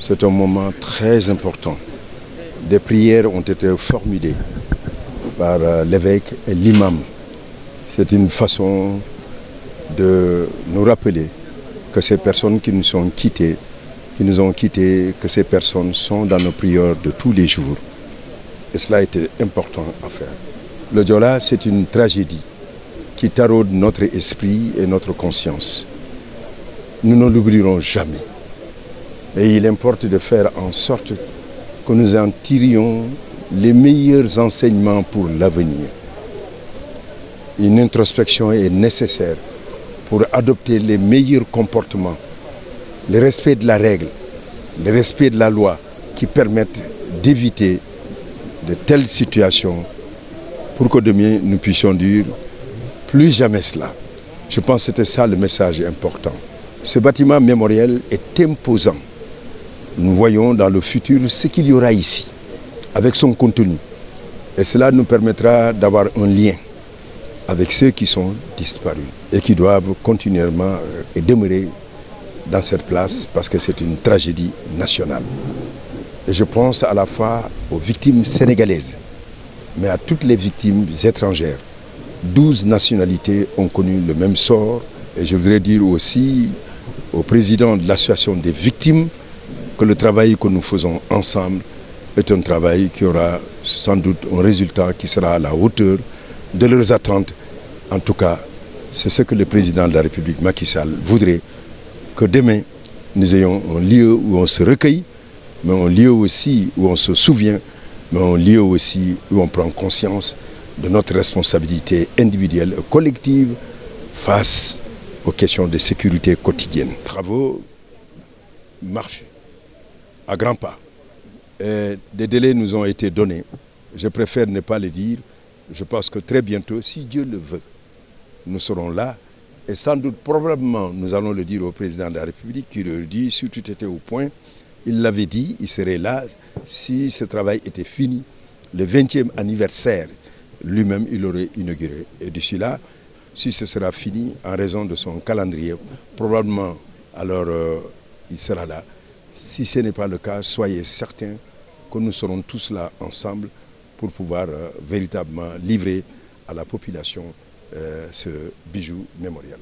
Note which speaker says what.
Speaker 1: C'est un moment très important. Des prières ont été formulées par l'évêque et l'imam. C'est une façon de nous rappeler que ces personnes qui nous ont quittés, que ces personnes sont dans nos prières de tous les jours. Et cela a été important à faire. Le Joola, c'est une tragédie qui taraude notre esprit et notre conscience. Nous ne l'oublierons jamais. Et il importe de faire en sorte que nous en tirions les meilleurs enseignements pour l'avenir. Une introspection est nécessaire pour adopter les meilleurs comportements, le respect de la règle, le respect de la loi qui permettent d'éviter de telles situations pour que demain nous puissions dire plus jamais cela. Je pense que c'était ça le message important. Ce bâtiment mémoriel est imposant. Nous voyons dans le futur ce qu'il y aura ici, avec son contenu. Et cela nous permettra d'avoir un lien avec ceux qui sont disparus et qui doivent continuellement demeurer dans cette place parce que c'est une tragédie nationale. Et je pense à la fois aux victimes sénégalaises, mais à toutes les victimes étrangères. 12 nationalités ont connu le même sort. Et je voudrais dire aussi au président de l'association des victimes que le travail que nous faisons ensemble est un travail qui aura sans doute un résultat qui sera à la hauteur de leurs attentes. En tout cas, c'est ce que le président de la République, Macky Sall, voudrait, que demain, nous ayons un lieu où on se recueille, mais un lieu aussi où on se souvient, mais un lieu aussi où on prend conscience de notre responsabilité individuelle et collective face aux questions de sécurité quotidienne. Les travaux marchent à grands pas. Et des délais nous ont été donnés. Je préfère ne pas le dire. Je pense que très bientôt, si Dieu le veut, nous serons là. Et sans doute, probablement, nous allons le dire au président de la République qui le dit, si tout était au point, il l'avait dit, il serait là si ce travail était fini. Le 20e anniversaire, lui-même, il l'aurait inauguré. Et d'ici là, si ce sera fini en raison de son calendrier, probablement, alors il sera là. Si ce n'est pas le cas, soyez certains que nous serons tous là ensemble pour pouvoir véritablement livrer à la population ce bijou mémorial.